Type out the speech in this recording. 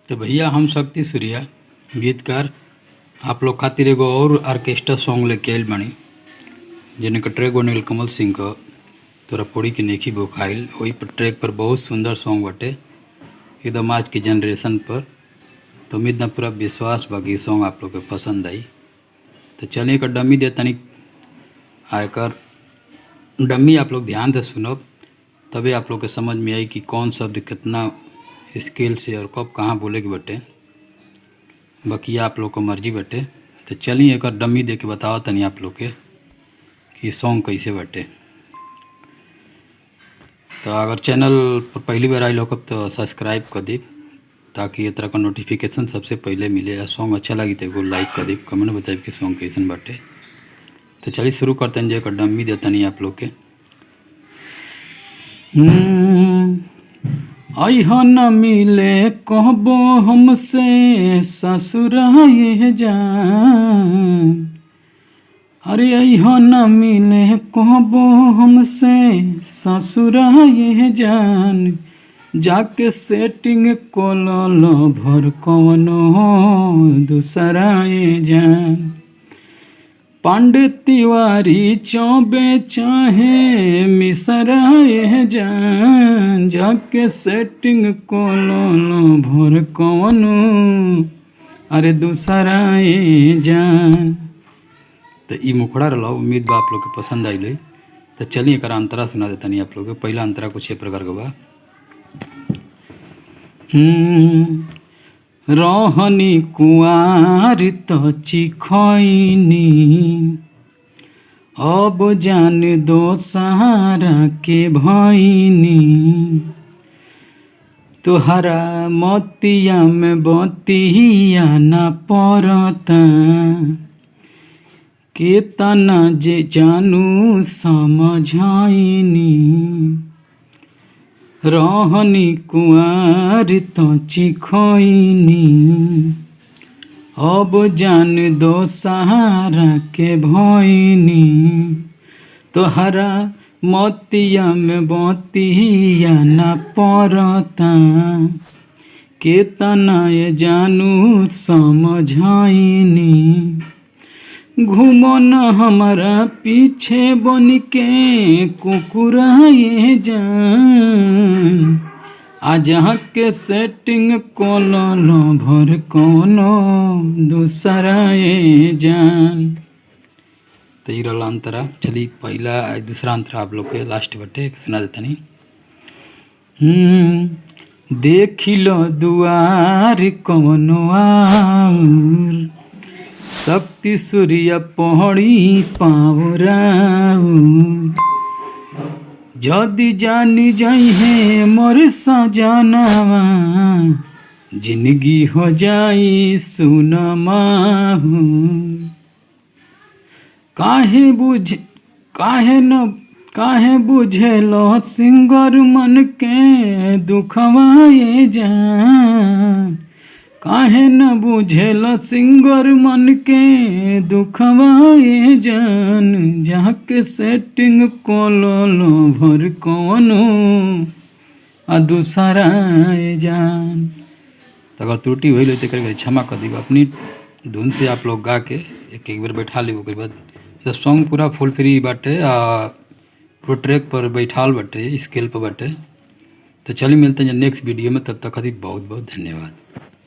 तो भैया हम शक्ति सूर्या गीतकार आप लोग खातिर एगो और ऑर्केस्ट्रा सॉन्ग लेके आइल बानी जिन्हें का ट्रैक नील कमल सिंह का तोरा पोड़ी के नेखी बोखाइल वही पर ट्रैक पर बहुत सुंदर सॉन्ग बटे एकदम आज की जनरेशन पर। तो उम्मीद ना पूरा विश्वास बाकी सॉन्ग आप लोग के पसंद आई। तो चलिए एक डमी दे तनिक आयकर डमी आप लोग ध्यान से सुनब तभी आप लोग के समझ में आई कि कौन शब्द कितना स्केल से और कब कहाँ बोले के बटे। बाकी आप लोग को मर्जी बटे। तो चलिए एक डमी दे के बताओ तनी आप लोग के कि सॉन्ग कैसे बटे। तो अगर चैनल पर पहली बार आई लोग तो सब्सक्राइब कर दी ताकि ये तरह का नोटिफिकेशन सबसे पहले मिले। या सॉन्ग अच्छा लगी तो एगो लाइक कर दी, कमेंट बताइए कि सॉन्ग कैसन बटे। तो चलिए शुरू करते हैं। जो एक डमी देता नहीं आप लोग के अइहा न मिले कहबो हमसे ससुराए जान। अरे अइहा न मिले कहबो हमसे ससुराए जान। जाके सेटिंग कोलल भर कवनो दूसराए जान। पांडे तिवारी चौबे चाहे मिसराए जान। जाके सेटिंग कोलोलो भर कवनो अरे दूसराए जान। तो ई मुखड़ा रहा उम्मीद बा आप लोग के पसंद आई। तो चलिए एक अंतरा सुना देता नहीं आप लोग के। पहला अंतरा कुछ प्रकार का बा। रहनी कुआर तो चिखैनी अब जान दो सहारा के भैनी। तुहरा मोतिया में बतिया न पड़ता केतना जे जानू समझाइनी। रहनी कुआर तो चिखैनी अब जान दो सहारा के भैनी। तोहरा मोतिया में बतिया न पड़ता केतना ये जानू समझाइनी। घूमो न हमारा पीछे बन के कुकुराए जान। आज के सेटिंग कोलो भर कोनो दूसराए जान। तो ये रहा अंतरा। चलिए पहला दूसरा अंतरा आप लोग के लास्ट बटे सुना देता नहीं। देखी लो दुआर कवनो आउर शक्ति सूर्य पहड़ी पावराऊ। जदि जानी जाई है मोर सजनवा जिंदगी हो जाई सुनमाहू। काहे बुझेलो सिंगर मन के दुखवाए जान। काहे न बुझेल सिंगर मन के दुखवाए जान। जाके सेटिंग कोलोलो भर कवनो दूसराए जान। तो अगर त्रुटि हुई तो करके क्षमा कर दी। अपनी धुन से आप लोग गा के एक बार बैठा ली। ओकर बाद तो सॉन्ग पूरा फुल फ्री बाटे पूरा ट्रैक पर बैठाल बाटे स्केल पर बाटे। तो चलिए मिलते हैं नेक्स्ट वीडियो में। तब तक खातिर बहुत बहुत धन्यवाद।